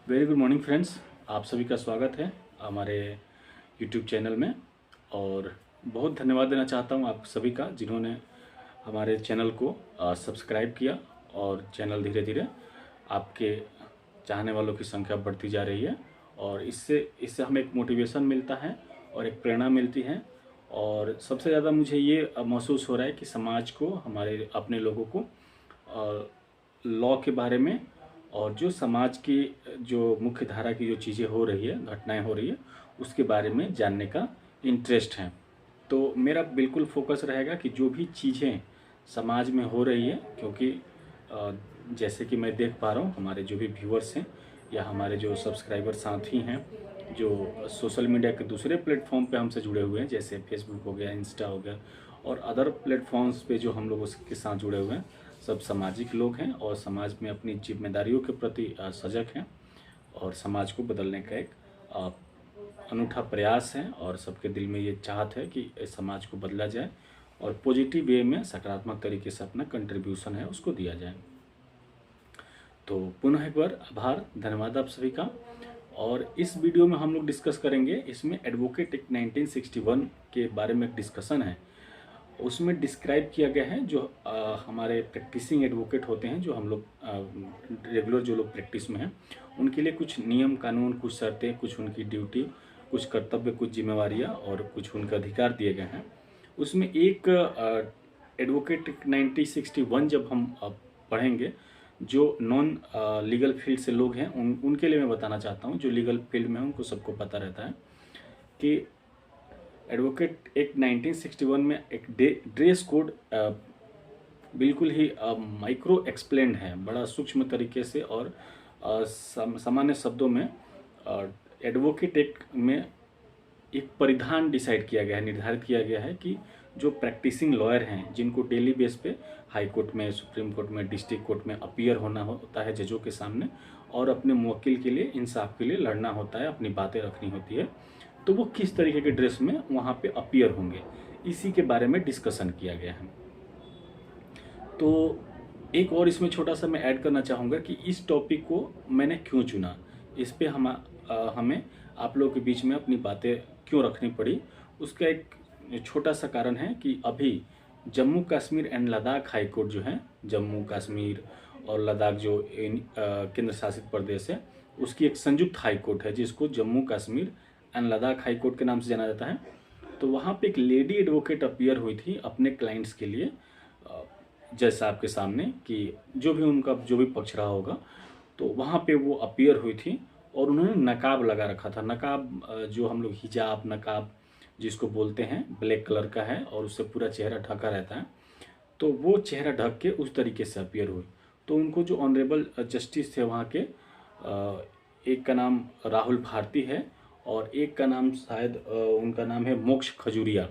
Very good morning friends. आप सभी का स्वागत है हमारे यूट्यूब चैनल में। और बहुत धन्यवाद देना चाहता हूं आप सभी का जिन्होंने हमारे चैनल को सब्सक्राइब किया। और चैनल धीरे धीरे आपके चाहने वालों की संख्या बढ़ती जा रही है। और इससे इससे हमें एक मोटिवेशन मिलता है और एक प्रेरणा मिलती है। और सबसे ज़्यादा मुझे ये महसूस हो रहा है कि समाज को, हमारे अपने लोगों को लॉ के बारे में और जो समाज की जो मुख्य धारा की जो चीज़ें हो रही है, घटनाएं हो रही है, उसके बारे में जानने का इंटरेस्ट है। तो मेरा बिल्कुल फोकस रहेगा कि जो भी चीज़ें समाज में हो रही है, क्योंकि जैसे कि मैं देख पा रहा हूँ हमारे जो भी व्यूअर्स हैं या हमारे जो सब्सक्राइबर साथी हैं जो सोशल मीडिया के दूसरे प्लेटफॉर्म पे हमसे जुड़े हुए हैं, जैसे फेसबुक हो गया, इंस्टा हो गया और अदर प्लेटफॉर्म्स पे जो हम लोगों के साथ जुड़े हुए हैं, सब सामाजिक लोग हैं और समाज में अपनी जिम्मेदारियों के प्रति सजग हैं और समाज को बदलने का एक अनूठा प्रयास है। और सबके दिल में ये चाहत है कि इस समाज को बदला जाए और पॉजिटिव वे में, सकारात्मक तरीके से अपना कंट्रीब्यूशन है उसको दिया जाए। तो पुनः एक बार आभार, धन्यवाद आप सभी का। और इस वीडियो में हम लोग डिस्कस करेंगे, इसमें एडवोकेट एक्ट 1961 के बारे में एक डिस्कशन है। उसमें डिस्क्राइब किया गया है जो हमारे प्रैक्टिसिंग एडवोकेट होते हैं, जो हम लोग रेगुलर जो लोग प्रैक्टिस में हैं, उनके लिए कुछ नियम कानून, कुछ शर्तें, कुछ उनकी ड्यूटी, कुछ कर्तव्य, कुछ जिम्मेवारियां और कुछ उनके अधिकार दिए गए हैं। उसमें एक एडवोकेट 1961 जब हम पढ़ेंगे, जो नॉन लीगल फील्ड से लोग हैं उनके लिए मैं बताना चाहता हूँ। जो लीगल फील्ड में हैं उनको सबको पता रहता है कि एडवोकेट एक्ट 1961 में एक ड्रेस कोड बिल्कुल ही माइक्रो एक्सप्लेन्ड है, बड़ा सूक्ष्म तरीके से और सामान्य शब्दों में एडवोकेट एक्ट में एक परिधान डिसाइड किया गया है, निर्धारित किया गया है कि जो प्रैक्टिसिंग लॉयर हैं, जिनको डेली बेस पे हाई कोर्ट में, सुप्रीम कोर्ट में, डिस्ट्रिक्ट कोर्ट में अपीयर होना होता है जजों के सामने और अपने मुवक्किल के लिए, इंसाफ के लिए लड़ना होता है, अपनी बातें रखनी होती है, तो वो किस तरीके के ड्रेस में वहाँ पे अपीयर होंगे, इसी के बारे में डिस्कशन किया गया है। तो एक और इसमें छोटा सा मैं ऐड करना चाहूँगा कि इस टॉपिक को मैंने क्यों चुना, इस पे हमें आप लोगों के बीच में अपनी बातें क्यों रखनी पड़ी। उसका एक छोटा सा कारण है कि अभी Jammu Kashmir and Ladakh high court जो है, जम्मू कश्मीर और लद्दाख जो केंद्र शासित प्रदेश है, उसकी एक संयुक्त हाई कोर्ट है जिसको Jammu Kashmir and Ladakh high court के नाम से जाना जाता है। तो वहाँ पे एक लेडी एडवोकेट अपीयर हुई थी अपने क्लाइंट्स के लिए जज साहब के सामने, कि जो भी उनका जो भी पक्ष रहा होगा, तो वहाँ पे वो अपीयर हुई थी और उन्होंने नकाब लगा रखा था। नकाब जो हम लोग हिजाब, नकाब जिसको बोलते हैं, ब्लैक कलर का है और उससे पूरा चेहरा ढका रहता है। तो वो चेहरा ढक के उस तरीके से अपीयर हुई। तो उनको जो ऑनरेबल जस्टिस थे वहाँ के, एक का नाम राहुल भारती है और एक का नाम शायद उनका नाम है मोक्ष खजूरिया।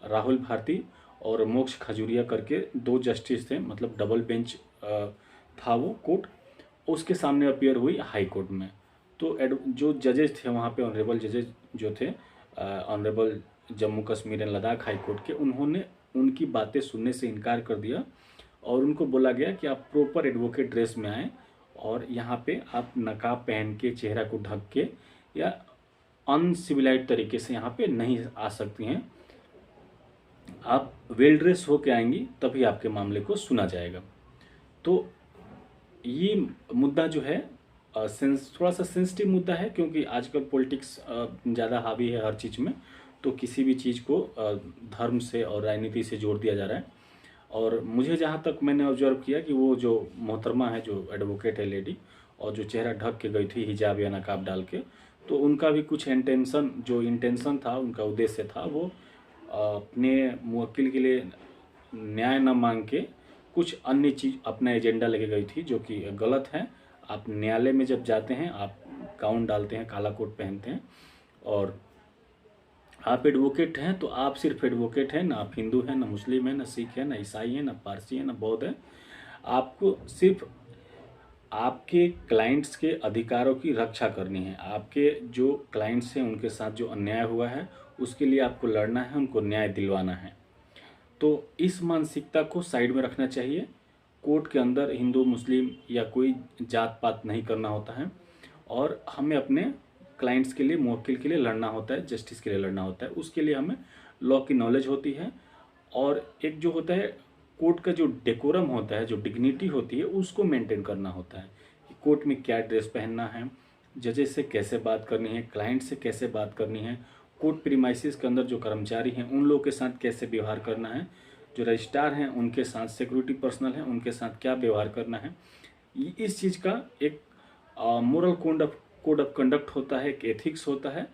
राहुल भारती और मोक्ष खजूरिया करके दो जस्टिस थे, मतलब डबल बेंच था वो कोर्ट, उसके सामने अपीयर हुई हाई कोर्ट में। तो जो जजेस थे वहाँ पे, ऑनरेबल जजेस जो थे, honourable Jammu Kashmir and Ladakh high court के, उन्होंने उनकी बातें सुनने से इनकार कर दिया और उनको बोला गया कि आप प्रॉपर एडवोकेट ड्रेस में आएँ और यहाँ पे आप नकाब पहन के, चेहरा को ढक के या अनसिविलाइज तरीके से यहाँ पे नहीं आ सकती हैं। आप वेल ड्रेस होके आएंगी तभी आपके मामले को सुना जाएगा। तो ये मुद्दा जो है थोड़ा सा सेंसिटिव मुद्दा है, क्योंकि आजकल पॉलिटिक्स ज़्यादा हावी है हर चीज़ में। तो किसी भी चीज़ को धर्म से और राजनीति से जोड़ दिया जा रहा है। और मुझे जहाँ तक मैंने ऑब्जर्व किया कि वो जो मोहतरमा है, जो एडवोकेट है लेडी, और जो चेहरा ढक के गई थी हिजाब या नकाब डाल के, तो उनका भी कुछ इंटेंशन था, उनका उद्देश्य था, वो अपने मुवक्किल के लिए न्याय न मांग के कुछ अन्य चीज़, अपना एजेंडा लेके गई थी, जो कि गलत है। आप न्यायालय में जब जाते हैं, आप गाउन डालते हैं, काला कोट पहनते हैं और आप एडवोकेट हैं, तो आप सिर्फ एडवोकेट हैं, ना आप हिंदू हैं, ना मुस्लिम हैं, ना सिख हैं, ना ईसाई हैं, ना पारसी हैं, ना बौद्ध हैं। आपको सिर्फ आपके क्लाइंट्स के अधिकारों की रक्षा करनी है। आपके जो क्लाइंट्स हैं उनके साथ जो अन्याय हुआ है उसके लिए आपको लड़ना है, उनको न्याय दिलवाना है। तो इस मानसिकता को साइड में रखना चाहिए। कोर्ट के अंदर हिंदू, मुस्लिम या कोई जात पात नहीं करना होता है। और हमें अपने क्लाइंट्स के लिए, मुवक्किल के लिए लड़ना होता है, जस्टिस के लिए लड़ना होता है। उसके लिए हमें लॉ की नॉलेज होती है, और एक जो होता है कोर्ट का जो डेकोरम होता है, जो डिग्निटी होती है, उसको मेंटेन करना होता है कि कोर्ट में क्या ड्रेस पहनना है, जजेस से कैसे बात करनी है, क्लाइंट से कैसे बात करनी है, कोर्ट प्रीमाइसिस के अंदर जो कर्मचारी हैं उन लोगों के साथ कैसे व्यवहार करना है, जो रजिस्ट्रार हैं उनके साथ, सिक्योरिटी पर्सनल हैं उनके साथ क्या व्यवहार करना है। इस चीज़ का एक मोरल कोड ऑफ कंडक्ट होता है, एक एथिक्स होता है,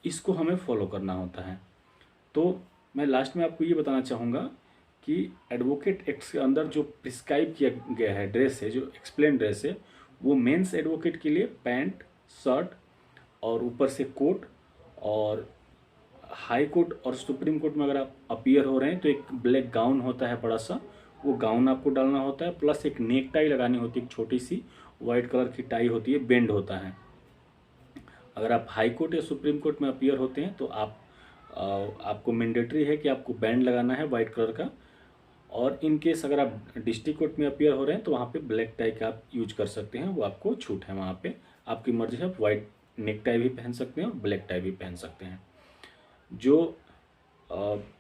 इसको हमें फॉलो करना होता है। तो मैं लास्ट में आपको ये बताना चाहूँगा कि एडवोकेट एक्ट के अंदर जो प्रिस्क्राइब किया गया है ड्रेस है, जो एक्सप्लेन ड्रेस है, वो मेंस एडवोकेट के लिए पैंट, शर्ट और ऊपर से कोट, और हाई कोर्ट और सुप्रीम कोर्ट में अगर आप अपीयर हो रहे हैं तो एक ब्लैक गाउन होता है बड़ा सा, वो गाउन आपको डालना होता है, प्लस एक नेक टाई लगानी होती है, एक छोटी सी वाइट कलर की टाई होती है, बेंड होता है। अगर आप हाई कोर्ट या सुप्रीम कोर्ट में अपीयर होते हैं तो आपको मैंडेटरी है कि आपको बैंड लगाना है वाइट कलर का। और इन केस अगर आप डिस्ट्रिक्ट कोर्ट में अपीयर हो रहे हैं तो वहाँ पे ब्लैक टाई का आप यूज कर सकते हैं, वो आपको छूट है, वहाँ पे आपकी मर्जी है, आप वाइट नेक टाई भी पहन सकते हैं और ब्लैक टाई भी पहन सकते हैं। जो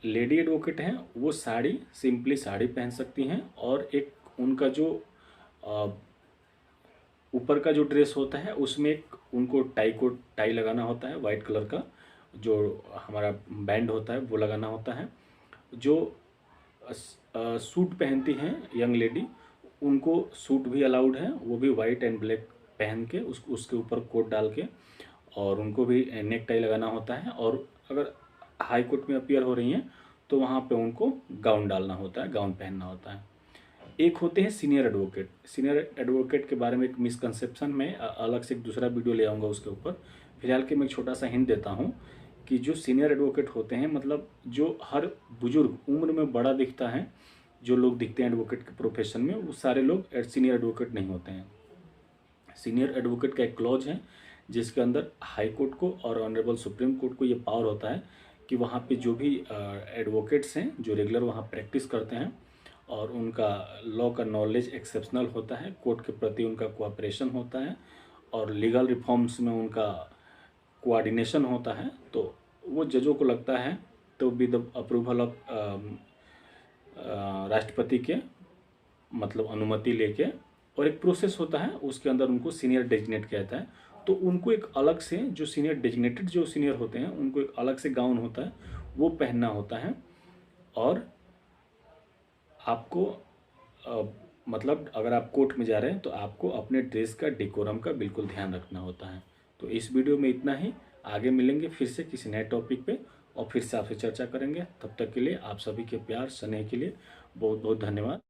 लेडी एडवोकेट हैं वो साड़ी, सिंपली साड़ी पहन सकती हैं, और एक उनका जो ऊपर का जो ड्रेस होता है उसमें एक उनको टाई लगाना होता है, वाइट कलर का जो हमारा बैंड होता है वो लगाना होता है। जो सूट पहनती हैं यंग लेडी, उनको सूट भी अलाउड है, वो भी वाइट एंड ब्लैक पहन के उसके ऊपर कोट डाल के, और उनको भी नेक टाई लगाना होता है। और अगर हाई कोर्ट में अपीयर हो रही हैं तो वहाँ पे उनको गाउन डालना होता है, गाउन पहनना होता है। एक होते हैं सीनियर एडवोकेट। सीनियर एडवोकेट के बारे में एक मिसकंसेप्शन में अलग से एक दूसरा वीडियो ले आऊँगा उसके ऊपर। फिलहाल के मैं एक छोटा सा हिंट देता हूँ कि जो सीनियर एडवोकेट होते हैं, मतलब जो हर बुजुर्ग उम्र में बड़ा दिखता है, जो लोग दिखते हैं एडवोकेट के प्रोफेशन में, वो सारे लोग सीनियर एडवोकेट नहीं होते हैं। सीनियर एडवोकेट का एक क्लॉज है जिसके अंदर हाई कोर्ट को और ऑनरेबल सुप्रीम कोर्ट को ये पावर होता है कि वहाँ पे जो भी एडवोकेट्स हैं जो रेगुलर वहाँ प्रैक्टिस करते हैं और उनका लॉ का नॉलेज एक्सेप्शनल होता है, कोर्ट के प्रति उनका कोऑपरेशन होता है, और लीगल रिफॉर्म्स में उनका कोऑर्डिनेशन होता है, तो वो जजों को लगता है तो विद द अप्रूवल ऑफ राष्ट्रपति के मतलब अनुमति लेके, और एक प्रोसेस होता है उसके अंदर उनको सीनियर डेजिग्नेट कहता है। तो उनको एक अलग से, जो सीनियर डेजिग्नेटेड जो सीनियर होते हैं उनको एक अलग से गाउन होता है, वो पहनना होता है। और आपको मतलब अगर आप कोर्ट में जा रहे हैं तो आपको अपने ड्रेस का, डेकोरम का बिल्कुल ध्यान रखना होता है। तो इस वीडियो में इतना ही, आगे मिलेंगे फिर से किसी नए टॉपिक पे और फिर से आपसे चर्चा करेंगे। तब तक के लिए आप सभी के प्यार स्नेह के लिए बहुत बहुत धन्यवाद।